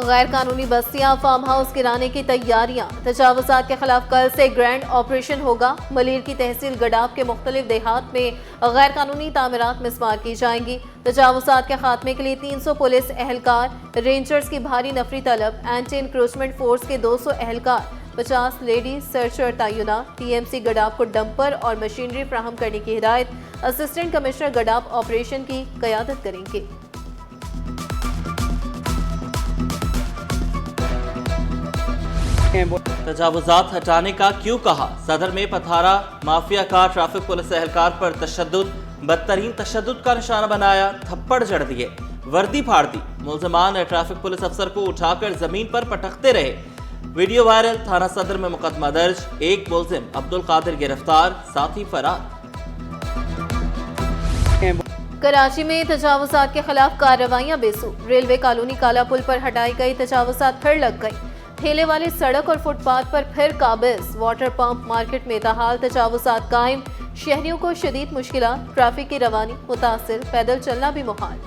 गैर कानूनी बस्तियां, फार्म हाउस गिराने की तैयारियां। तजावुजात के खिलाफ कल से ग्रैंड ऑपरेशन होगा। मलीर की तहसील गडाब के मुख्तलिफ देहात में गैर कानूनी तामीरात मिसमार की जाएंगी। तजावुजात के खात्मे के लिए 300 पुलिस एहलकार, रेंजर्स की भारी नफरी तलब, एंटी इंक्रोचमेंट फोर्स के 200 एहलकार, 50 लेडीज सर्चर तयना। TMC गडाब को डंपर और मशीनरी फ्राहम करने की हिदायत। असिस्टेंट कमिश्नर गडाब ऑपरेशन की क़यादत करेंगे। तजावुजात हटाने का क्यों कहा? सदर में पथारा माफिया का ट्रैफिक पुलिस एहलकार पर तशद्दुद, बदतरीन तशद्दुद का निशाना बनाया, थप्पड़ जड़ दिए, वर्दी फाड़ दी। मुल्ज़िमान ट्रैफिक पुलिस अफसर को उठाकर जमीन पर पटकते रहे। Video viral. थाना सदर में मुकदमा दर्ज। एक मुल्ज़िम अब्दुल कादिर गिरफ्तार, साथी फरार। कराची में तजावुजात के खिलाफ कार्रवाइयां बेसू। रेलवे कॉलोनी काला पुल पर हटाई गई तजावुजात फिर लग गई। ठेले वाले सड़क और फुटपाथ पर फिर काबिज। वाटर पंप मार्केट में ताहाल तजावुजात कायम। शहरियों को शदीद मुश्किलात। ट्रैफिक की रवानी मुतासिर, पैदल चलना भी मुहाल।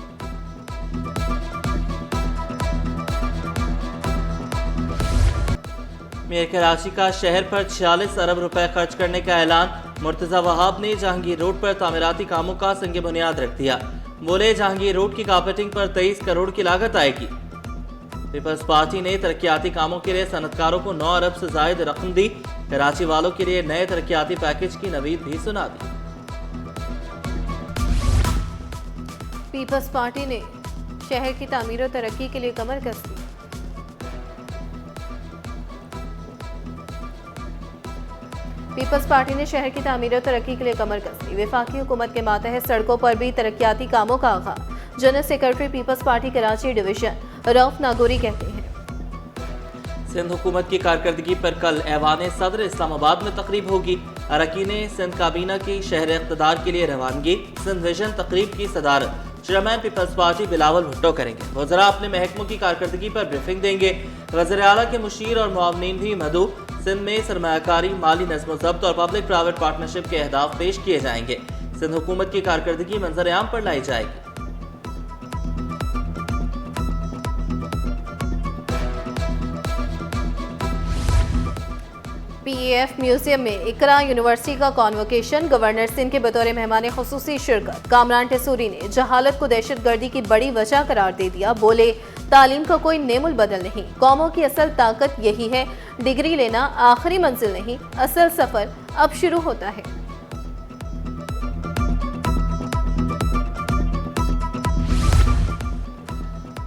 मेयर कराची का शहर पर 46 अरब रुपए खर्च करने का ऐलान। मुर्तजा वहाब ने जहांगीर रोड पर तामीराती कामों का संग बुनियाद रख दिया। बोले जहांगीर रोड की कारपेटिंग पर 23 करोड़ की लागत आएगी। पीपल्स पार्टी ने तरक्याती कामों के लिए सनतकारों को 9 अरब से जायद रकम दी। कराची वालों के लिए नए तरक्याती पैकेज की नवीद भी सुना दी। पीपल्स पार्टी ने शहर की तामीर और तरक्की के लिए कमर कस दी। पीपल्स पार्टी ने शहर की तामीर और तरक्की के लिए कमर कस दी। वफाकी हुकूमत के मातहत सड़कों पर भी तरक्याती कामों का आगाज। General secretary peoples party Karachi division Rauf Nagori कहते हैं, सिंध हुकूमत की कारकर्दगी पर कल ऐवान सदर इस्लामाबाद में तकरीब होगी। अरकान सिंध काबीना की शहर इक़्तिदार के लिए रवानगी। सिंध विजन तकरीब की सदारत chairman peoples party Bilawal Bhutto करेंगे। वज़रा अपने महकमों की कारकर्दगी पर ब्रीफिंग देंगे। वज़ीर आला के मुशीर और मुआवनीन भी मदऊ। सिंध में सरमायाकारी, माली नज़्म ज़ब्त और पब्लिक प्राइवेट पार्टनरशिप के अहदाफ पेश किए जाएंगे। सिंध हुकूमत की कारकर्दगी मंजर आम पर लाई जाएगी। PAF म्यूजियम में इकरा यूनिवर्सिटी का कॉन्वोकेशन। गवर्नर सिंध के बतौर मेहमान खुसूसी शिरकत। कामरान टेसूरी ने जहालत को दहशतगर्दी की बड़ी वजह करार दे दिया। बोले तालीम का कोई नेमुल बदल नहीं, कौमों की असल ताकत यही है। डिग्री लेना आखिरी मंजिल नहीं, असल सफर अब शुरू होता है।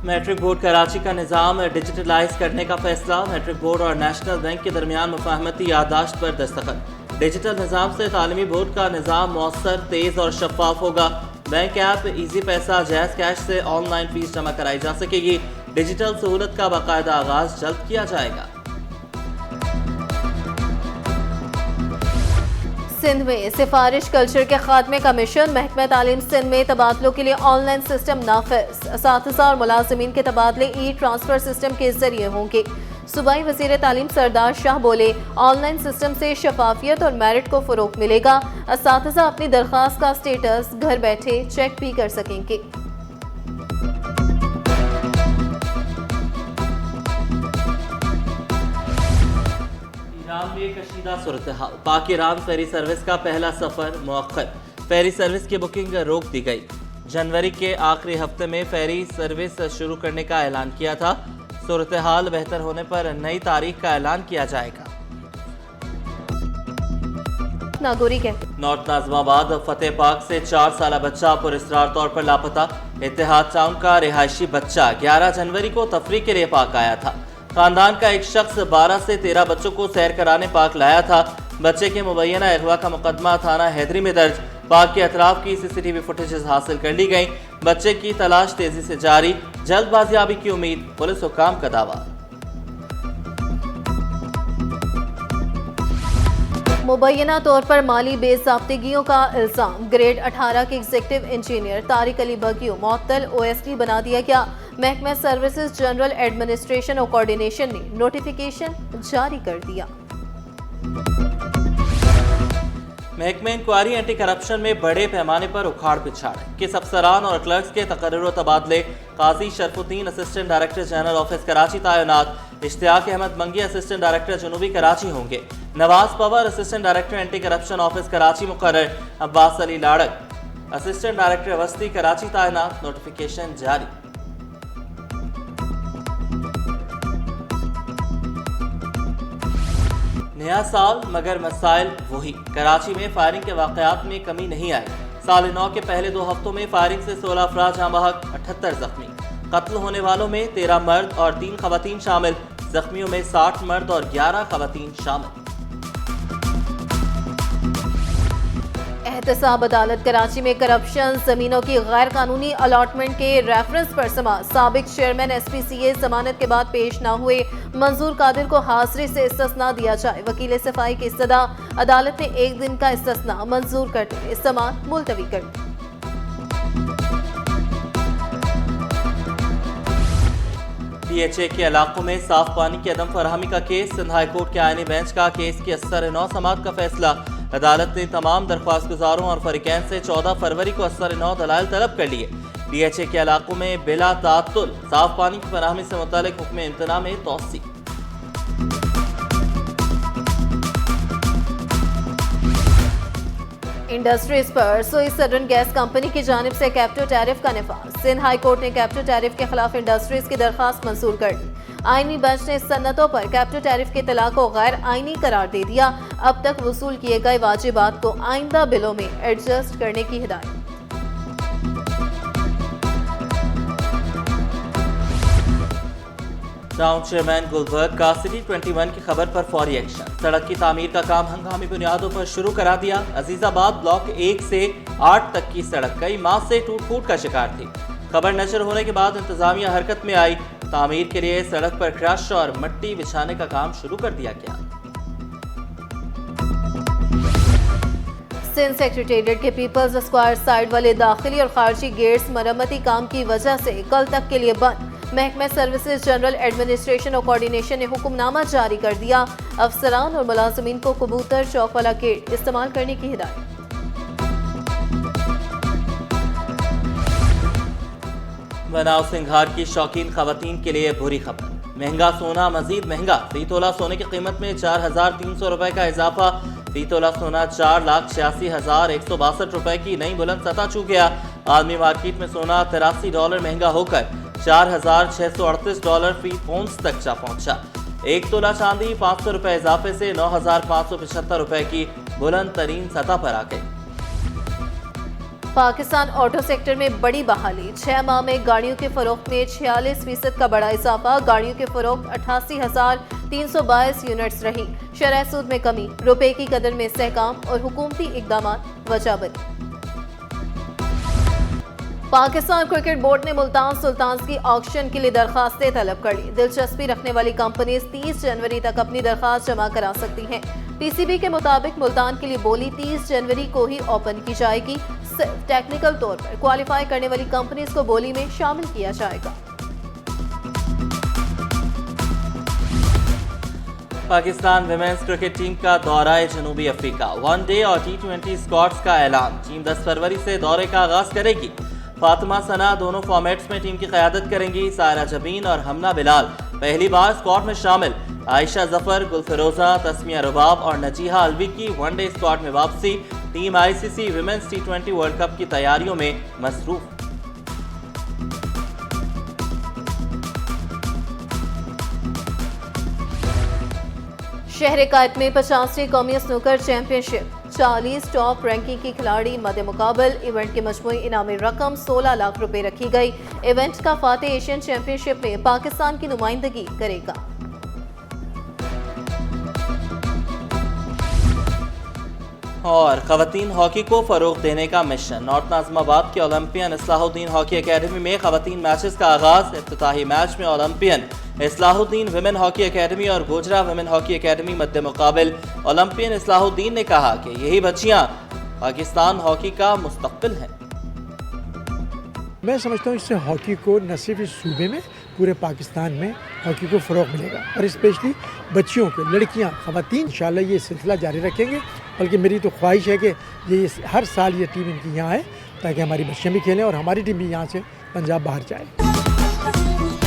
मैट्रिक बोर्ड कराची का निज़ाम डिजिटलाइज करने का फैसला। मैट्रिक बोर्ड और नेशनल बैंक के दरमियान मुफाहमती याददाश्त पर दस्तखत। डिजिटल निज़ाम से तालीमी बोर्ड का निज़ाम मौसर, तेज़ और शफाफ होगा। बैंक ऐप इजी पैसा, जैज़ कैश से ऑनलाइन फीस जमा कराई जा सकेगी। डिजिटल सहूलत का बाकायदा आगाज जल्द किया जाएगा। सिंध में सिफारिश कल्चर के खात्मे का मिशन। महकमा तालीम सिंध में तबादलों के लिए ऑनलाइन सिस्टम नाफिज। असातिज़ा और मुलाजिमीन के तबादले ट्रांसफर सिस्टम के जरिए होंगे। सूबाई वज़ीर तालीम सरदार शाह बोले ऑनलाइन सिस्टम से शफाफियत और मेरिट को फ़रोग़ मिलेगा। असातिज़ा अपनी दरख्वास्त का स्टेटस घर बैठे चेक भी कर सकेंगे। ईरान में कशीदा सूरत हाल। पाक ईरान फेरी सर्विस का पहला सफर मुअक्कद। फेरी सर्विस की बुकिंग रोक दी गई। जनवरी के आखिरी हफ्ते में फेरी सर्विस शुरू करने का ऐलान किया था। सूरत हाल बेहतर होने पर नई तारीख का ऐलान किया जाएगा। नागौरी कहते नॉर्थ नाज़िमाबाद फतेह पाक से 4 साल बच्चा पुरस्रार तौर पर लापता। इत्तेहाद टाउन का रिहायशी बच्चा 11 जनवरी को तफरी के लिए पाक आया था। खानदान का एक शख्स 12 से 13 बच्चों को सैर कराने पाक लाया था। बच्चे के मुबैना अगवा का मुकदमा थाना हैदरी में दर्ज। पाक के अतराफ की CCTV फुटेजेस हासिल कर ली गई। बच्चे की तलाश तेजी से जारी। जल्द बाजियाबी की उम्मीद, पुलिस हुक्काम का दावा। मुबैना तौर पर माली बेज़ाब्तिगियों का इल्जाम। ग्रेड 18 के एग्जीक्यूटिव इंजीनियर तारिक अली बगियो मुअत्तल। OSD बना दिया गया। महकमा सर्विसेज जनरल एडमिनिस्ट्रेशन और कोऑर्डिनेशन ने नोटिफिकेशन जारी कर दिया। महकमे इंक्वायरी एंटी करप्शन में बड़े पैमाने पर उखाड़ पिछाड़, किस अफसरान और क्लर्क्स के तकर्रुर तबादले, Qazi Sharfuddin assistant director general office Karachi तैनात, इश्तियाक अहमद मंगी असिस्टेंट डायरेक्टर जनूबी कराची होंगे, Nawaz Pawar assistant director anti corruption office Karachi मुकर्रर, अब्बास अली लाड़क असिस्टेंट डायरेक्टर वस्ती कराची तैनात, नोटिफिकेशन जारी। नया साल मगर मसाइल वही, कराची में फायरिंग के वाकयात में कमी नहीं आई। साल नौ के पहले 2 हफ्तों में फायरिंग से 16 अफराद जाँ बहक, 78 जख्मी। कत्ल होने वालों में 13 मर्द और 3 खवातीन शामिल, जख्मियों में 60 मर्द और 11 खवातीन शामिल। एहतसाब अदालत कराची में करप्शन, जमीनों की गैर कानूनी अलॉटमेंट के रेफरेंस पर समाअत, साबिक चेयरमैन SPCA जमानत के बाद पेश न हुए, मंजूर कादिर को हाजिरी से इस्तिस्ना दिया जाए। वकील सफाई की इस्तदा, अदालत ने 1 दिन का इस्तिस्ना मंजूर करते हुए समाअत मुलतवी कर दी। DHA के इलाकों में साफ पानी की अदम फराहमी का केस, सिंध हाई कोर्ट के आईनी बेंच का केस की असर नौ समाअत का फैसला। अदालत ने तमाम दरख्वास्त गुजारों और फरीकैन से 14 फरवरी को असर नौ दलाइल तलब कर लिए। DHA के इलाकों में बिला तातुल साफ पानी की फराहमी से मुतालिक हुक्म इम्तना में तौसी। इंडस्ट्रीज पर सुई सदर्न गैस कंपनी की जानिब से कैप्टो टैरिफ का निफाज, सिंध हाई कोर्ट ने कैप्टो टैरिफ के खिलाफ इंडस्ट्रीज की दरखास्त मंजूर कर दी। आईनी बेंच ने सन्नतों पर कैप्टो टैरिफ के तलाक को गैर आईनी करार दे दिया। अब तक वसूल किए गए वाजिबात को आइंदा बिलों में एडजस्ट करने की हिदायत। टाउन चेयरमैन गुलबर्ग का सिटी 21 की खबर पर फौरी एक्शन, सड़क की तामीर का काम हंगामी बुनियादों पर शुरू करा दिया। अजीजाबाद ब्लॉक 1 से 8 तक की सड़क कई माह से टूट फूट का शिकार थी। खबर नशर होने के बाद इंतजामिया हरकत में आई, तामीर के लिए सड़क पर क्रश और मिट्टी बिछाने का काम शुरू कर दिया गया। सिंध सेक्रेटेरिएट के पीपल्स स्क्वायर साइड वाले दाखिली और खारजी गेट्स मरम्मती काम की वजह से कल तक के लिए बंद। महकमा सर्विसेज जनरल एडमिनिस्ट्रेशन और कोऑर्डिनेशन ने हुक्मनामा जारी कर दिया। अफसरान और मुलाजमीन को कबूतर चौक वाला गेट इस्तेमाल करने की हिदायत। बनाव सिंघार की शौकीन खवातीन के लिए बुरी खबर, महंगा सोना मजीद महंगा। फी तोला सोने की कीमत में 4,300 रुपए का इजाफा। फी तोला सोना 4,86,162 रुपए की नई बुलंद सतह छू गया। आलमी मार्केट में सोना $83 महंगा होकर $4,638 फी औंस तक जा पहुंचा। 1 तोला चांदी 500 रुपए इजाफे से 9,575 रुपए की बुलंद तरीन सतह पर आ गई। पाकिस्तान ऑटो सेक्टर में बड़ी बहाली, 6 माह में गाड़ियों के फरोख्त में 46% का बड़ा इजाफा। गाड़ियों के फरोख्त 88,322 यूनिट्स रही। शरह सूद में कमी, रुपए की कदर में इस्तेहकाम और हुकूमती इकदाम वजह बनी। पाकिस्तान क्रिकेट बोर्ड ने मुल्तान सुल्तान्स की ऑक्शन के लिए दरखास्तें तलब कर ली। दिलचस्पी रखने वाली कंपनीज 30 जनवरी तक अपनी दरखास्त जमा करा सकती हैं। PCB के मुताबिक मुल्तान के लिए बोली 30 जनवरी को ही ओपन की जाएगी। सिर्फ टेक्निकल तौर पर क्वालिफाई करने वाली कंपनीज को बोली में शामिल किया जाएगा। पाकिस्तान विमेंस क्रिकेट टीम का दौरा जनूबी अफ्रीका, वनडे और T20 स्क्वाड्स का ऐलान। टीम 10 फरवरी से दौरे का आगाज करेगी। फातिमा सना दोनों फॉर्मेट्स में टीम की क़यादत करेंगी। सायरा जबीन और हमना बिलाल पहली बार स्क्वाड में शामिल। आयशा जफर, गुलफिरोजा, तस्मिया रुबाब और नजीहा अलवी की वनडे स्क्वाड में वापसी। Team ICC women's T20 world cup की तैयारियों में मसरूफ। शहर कायद में 50वीं कौमी स्नूकर चैंपियनशिप, 40 टॉप रैंकिंग की खिलाड़ी मद मुकाबल। इवेंट की मजमूई इनामी रकम 16 लाख रुपए रखी गई। इवेंट का फातेह एशियन चैंपियनशिप में पाकिस्तान की नुमाइंदगी करेगा। और खवातीन हॉकी को फरोग देने का मिशन, नॉर्थ नाज़िमाबाद के ओलंपियन इस्लाहुद्दीन हॉकी एकेडमी में खवातीन मैचेस का आगाज। इफ्तिताही मैच में Olympian Islahuddin women hockey academy और गोजरा विमेन हॉकी एकेडमी मध्य मुकाबिल। ओलंपियन इस्लाहुद्दीन ने कहा कि यही बच्चियां पाकिस्तान हॉकी का मुस्तकबिल हैं। मैं समझता हूँ इससे हॉकी को न सिर्फ इस सूबे में, पूरे पाकिस्तान में हॉकी को फ़रोग़ मिलेगा और स्पेशली बच्चियों को, लड़कियाँ, ख़वातीन। इंशाल्लाह ये सिलसिला जारी रखेंगे बल्कि मेरी तो ख्वाहिश है कि ये हर साल ये टीम इनकी यहाँ आए ताकि हमारी बच्चियाँ भी खेलें और हमारी टीम भी यहाँ से पंजाब बाहर जाए।